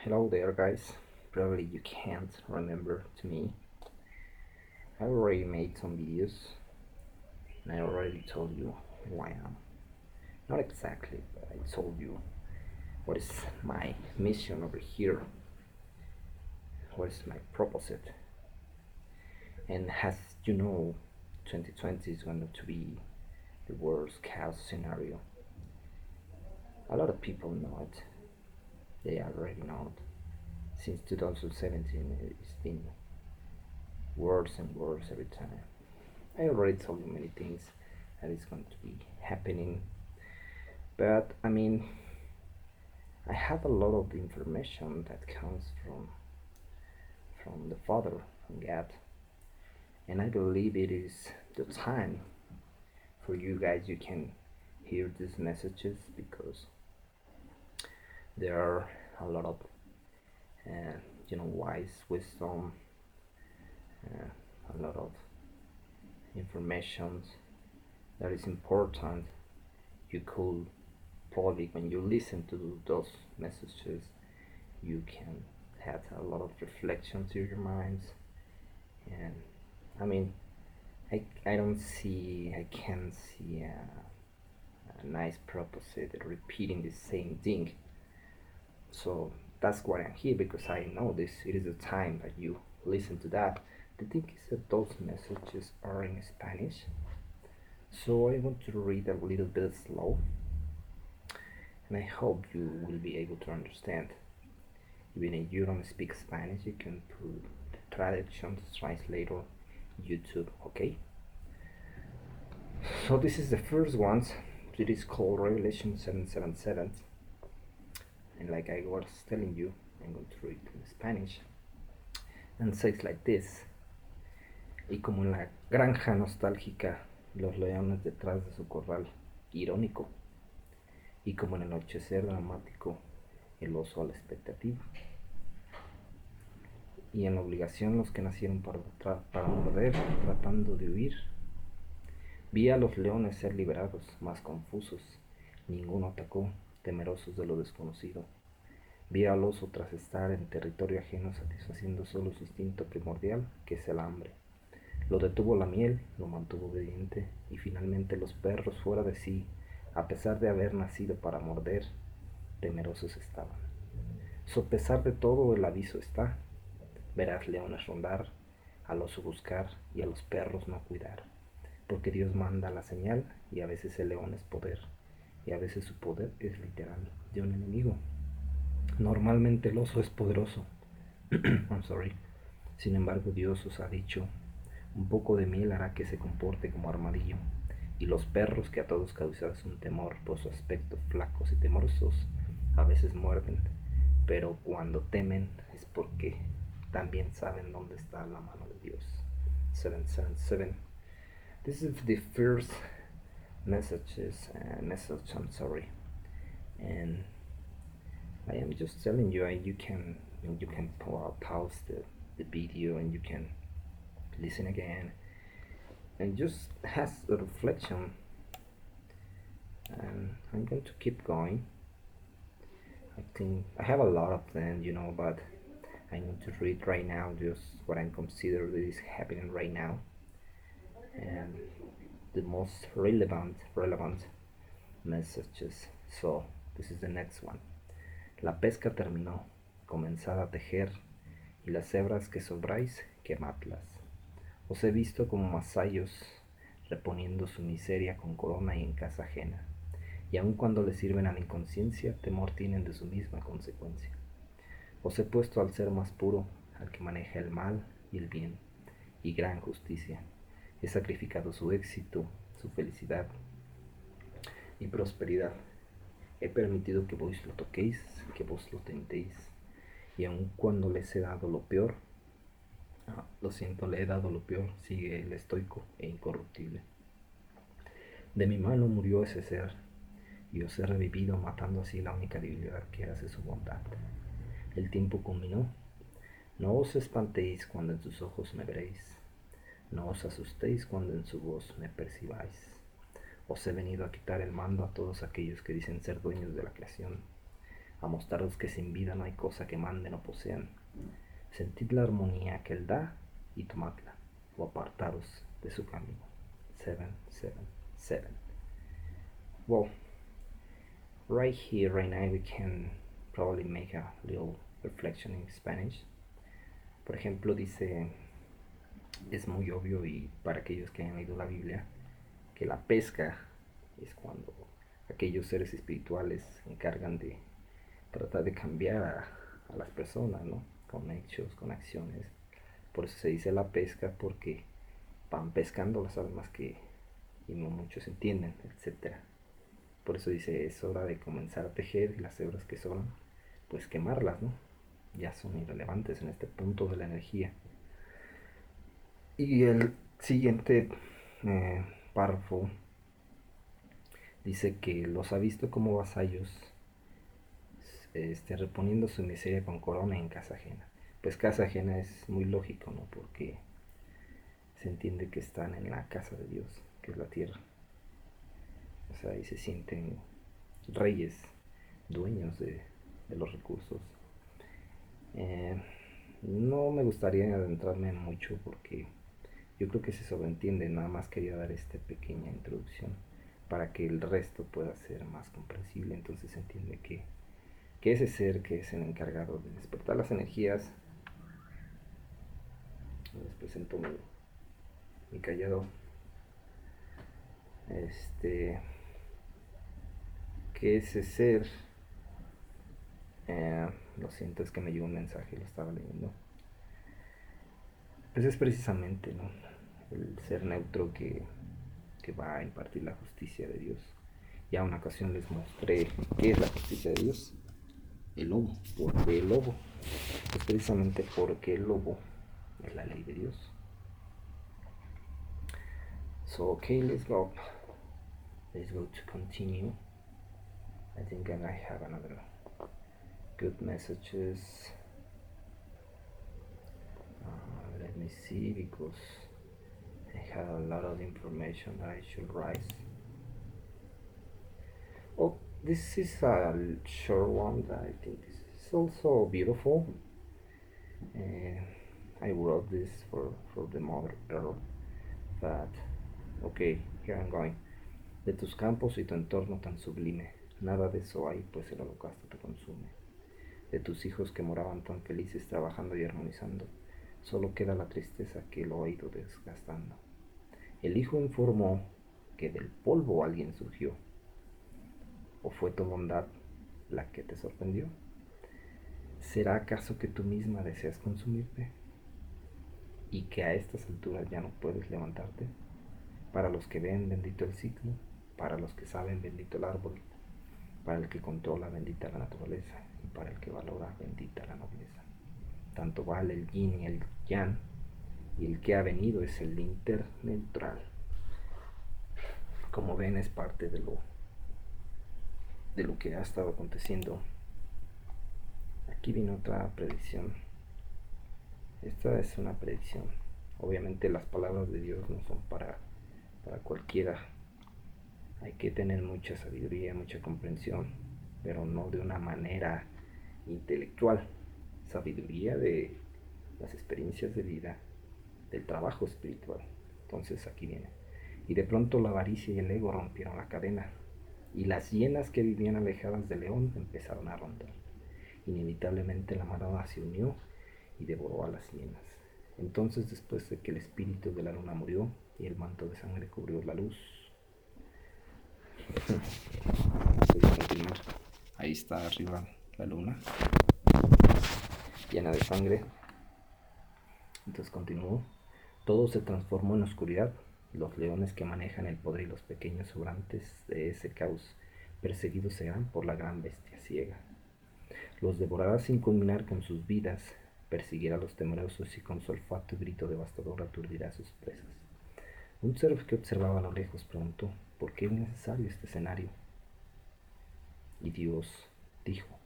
Hello there, guys. Probably you can't remember to me. I already made some videos and I already told you who I am. Not exactly, but I told you what is my mission over here, what is my purpose. And as you know, 2020 is going to be the worst chaos scenario. A lot of people know it. They already know it. Since 2017, it's been worse and worse every time. I already told you many things that is going to be happening, but I have a lot of information that comes from the Father, from God, and I believe it is the time for you guys. You can hear these messages because there are a lot of uh, wise wisdom, a lot of information that is important. You could probably, when you listen to those messages, you can have a lot of reflection to your minds. And I mean, I don't see, I can see a nice purpose at repeating the same thing. So that's why I'm here, because I know this. It is the time that you listen to that. The thing is that those messages are in Spanish, so I want to read a little bit slow, and I hope you will be able to understand. Even if you don't speak Spanish, you can put the traduction, the translator, YouTube, okay? So this is the first one. It is called Revelation 7:7:7, and like I was telling you, I'm going to read it in Spanish, and says like this: y como en la granja nostálgica, los leones detrás de su corral irónico, y como en el anochecer dramático, el oso a la expectativa, y en la obligación los que nacieron para morder, tratando de huir. Vi a los leones ser liberados, más confusos. Ninguno atacó, temerosos de lo desconocido. Vi al oso tras estar en territorio ajeno satisfaciendo solo su instinto primordial, que es el hambre. Lo detuvo la miel, lo mantuvo obediente, y finalmente los perros, fuera de sí, a pesar de haber nacido para morder, temerosos estaban. So pesar de todo el aviso está. Verás leones rondar, al oso buscar y a los perros no cuidar. Porque Dios manda la señal y a veces el león es poder y a veces su poder es literal de un enemigo. Normalmente el oso es poderoso. I'm sorry. Sin embargo, Dios os ha dicho, un poco de miel hará que se comporte como armadillo. Y los perros que a todos causan un temor por su aspecto flacos y temorosos, a veces muerden, pero cuando temen es porque también saben dónde está la mano de Dios. 777. This is the first message, I'm sorry, and I am just telling you, you can pause the video and you can listen again and just has a reflection. And I'm going to keep going. I think I have a lot of them, but I'm going to read right now just what I consider is happening right now, and the most relevant messages. So this is the next one. La pesca terminó, comenzad a tejer, y las hebras que sobráis, quemadlas. Os he visto como masallos, reponiendo su miseria con corona y en casa ajena, y aun cuando le sirven a la inconsciencia, temor tienen de su misma consecuencia. Os he puesto al ser más puro, al que maneja el mal y el bien, y gran justicia. He sacrificado su éxito, su felicidad y prosperidad. He permitido que vos lo toquéis, que vos lo tentéis, y aun cuando les he dado lo peor, lo siento, le he dado lo peor, sigue el estoico e incorruptible. De mi mano murió ese ser, y os he revivido matando así la única debilidad que hace su bondad. El tiempo culminó. No os espantéis cuando en sus ojos me veréis. No os asustéis cuando en su voz me percibáis. Os he venido a quitar el mando a todos aquellos que dicen ser dueños de la creación, a mostraros que sin vida no hay cosa que manden o posean. Sentid la armonía que él da y tomadla, o apartaros de su camino. 777. Well, right here, right now, we can probably make a little reflection in Spanish. Por ejemplo, dice, es muy obvio y para aquellos que hayan leído la Biblia, que la pesca es cuando aquellos seres espirituales se encargan de tratar de cambiar a las personas, ¿no? Con hechos, con acciones. Por eso se dice la pesca, porque van pescando las almas que y no muchos entienden, etcétera. Por eso dice, es hora de comenzar a tejer y las hebras que sobran, pues quemarlas, ¿no? Ya son irrelevantes en este punto de la energía. Y el siguiente párrafo dice que los ha visto como vasallos, reponiendo su miseria con corona en casa ajena. Pues casa ajena es muy lógico, ¿no? Porque se entiende que están en la casa de Dios, que es la tierra. O sea, ahí se sienten reyes, dueños de los recursos. No me gustaría adentrarme mucho porque yo creo que se sobreentiende, nada más quería dar esta pequeña introducción para que el resto pueda ser más comprensible. Entonces se entiende que ese ser que es el encargado de despertar las energías, les presento mi callado, que ese ser, lo siento, es que me llegó un mensaje, lo estaba leyendo, pues es precisamente, ¿no?, el ser neutro que va a impartir la justicia de Dios. Ya una ocasión les mostré qué es la justicia de Dios. El lobo. ¿Por qué el lobo? Pues precisamente porque el lobo es la ley de Dios. So, okay, let's go to continue. I think I have another good messages. Let me see, because I have a lot of information that I should write. Oh, this is a short one that I think is also beautiful. I wrote this for the Mother Earth. But, okay, here I'm going. De tus campos y tu entorno tan sublime, nada de eso hay, pues el holocausto te consume. De tus hijos que moraban tan felices trabajando y armonizando, solo queda la tristeza que lo ha ido desgastando. El hijo informó que del polvo alguien surgió. ¿O fue tu bondad la que te sorprendió? ¿Será acaso que tú misma deseas consumirte? ¿Y que a estas alturas ya no puedes levantarte? Para los que ven, bendito el ciclo. Para los que saben, bendito el árbol. Para el que controla, bendita la naturaleza. Y para el que valora, bendita la nobleza. Tanto vale el yin y el yang. Y el que ha venido es el interneutral. Como ven, es parte de lo que ha estado aconteciendo. Aquí viene otra predicción. Esta es una predicción. Obviamente las palabras de Dios no son para cualquiera. Hay que tener mucha sabiduría, mucha comprensión, pero no de una manera intelectual. Sabiduría de las experiencias de vida, del trabajo espiritual. Entonces aquí viene. Y de pronto la avaricia y el ego rompieron la cadena, y las hienas que vivían alejadas del león empezaron a rondar. Inevitablemente la manada se unió y devoró a las hienas. Entonces, después de que el espíritu de la luna murió y el manto de sangre cubrió la luz, voy a continuar. Ahí está arriba la luna, llena de sangre. Entonces continuó. Todo se transformó en oscuridad. Los leones que manejan el poder y los pequeños sobrantes de ese caos perseguidos serán por la gran bestia ciega. Los devorará sin culminar con sus vidas, persiguirá a los temerosos y con su olfato y grito devastador aturdirá a sus presas. Un ser que observaba a lo lejos preguntó, ¿por qué es necesario este escenario? Y Dios dijo,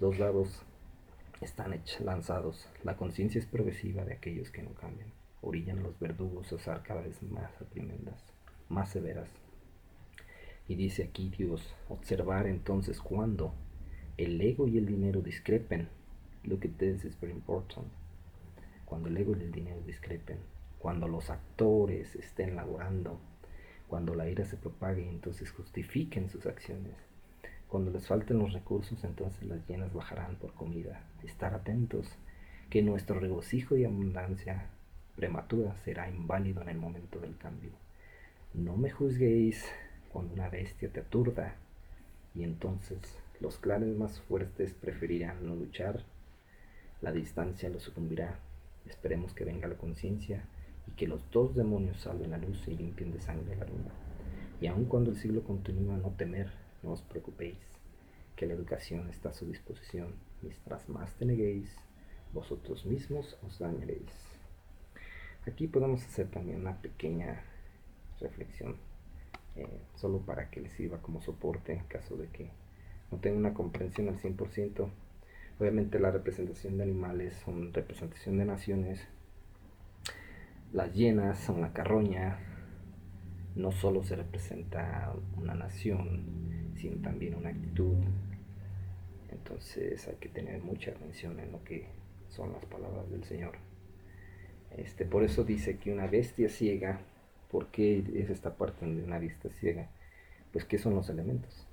los dados están lanzados, la conciencia es progresiva de aquellos que no cambian, orillan a los verdugos a usar cada vez más reprimendas, más severas. Y dice aquí Dios, observar entonces cuándo el ego y el dinero discrepen. Look at this, it's very important. Cuando el ego y el dinero discrepen, cuando los actores estén laborando, cuando la ira se propague y entonces justifiquen sus acciones, cuando les falten los recursos, entonces las llenas bajarán por comida. Estar atentos, que nuestro regocijo y abundancia prematura será inválido en el momento del cambio. No me juzguéis cuando una bestia te aturda, y entonces los clanes más fuertes preferirán no luchar. La distancia lo sucumbirá. Esperemos que venga la conciencia y que los dos demonios salven a luz y limpien de sangre la luna. Y aun cuando el siglo continúa, no temer, no os preocupéis, que la educación está a su disposición. Mientras más te neguéis, vosotros mismos os dañaréis. Aquí podemos hacer también una pequeña reflexión, solo para que les sirva como soporte en caso de que no tenga una comprensión al 100%. Obviamente la representación de animales son representación de naciones. Las hienas son la carroña. No solo se representa una nación, sino también una actitud. Entonces hay que tener mucha atención en lo que son las palabras del Señor. Por eso dice que una bestia ciega. ¿Por qué es esta parte de una bestia ciega? Pues ¿qué son los elementos?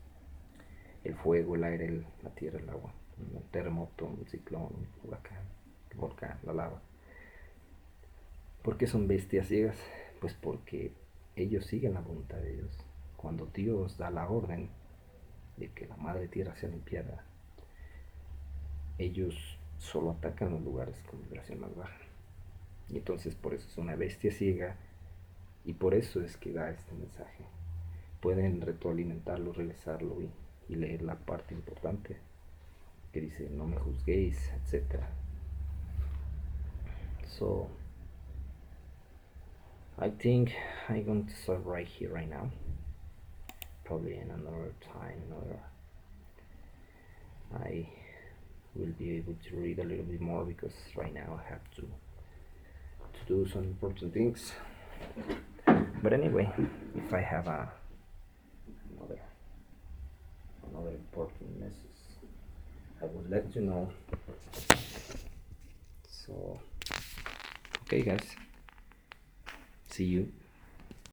El fuego, el aire, la tierra, el agua, un terremoto, un ciclón, un huracán, el volcán, la lava. ¿Por qué son bestias ciegas? Pues porque ellos siguen la voluntad de Dios. Cuando Dios da la orden de que la madre tierra sea limpiada, ellos solo atacan los lugares con vibración más baja. Y entonces por eso es una bestia ciega, y por eso es que da este mensaje. Pueden retroalimentarlo, regresarlo y leer la parte importante que dice no me juzguéis, etc. So I think I'm going to stop right here right now. Probably in another time, I will be able to read a little bit more, because right now I have to do some important things. But anyway, if I have another important message, I will let you know. So okay guys, see you.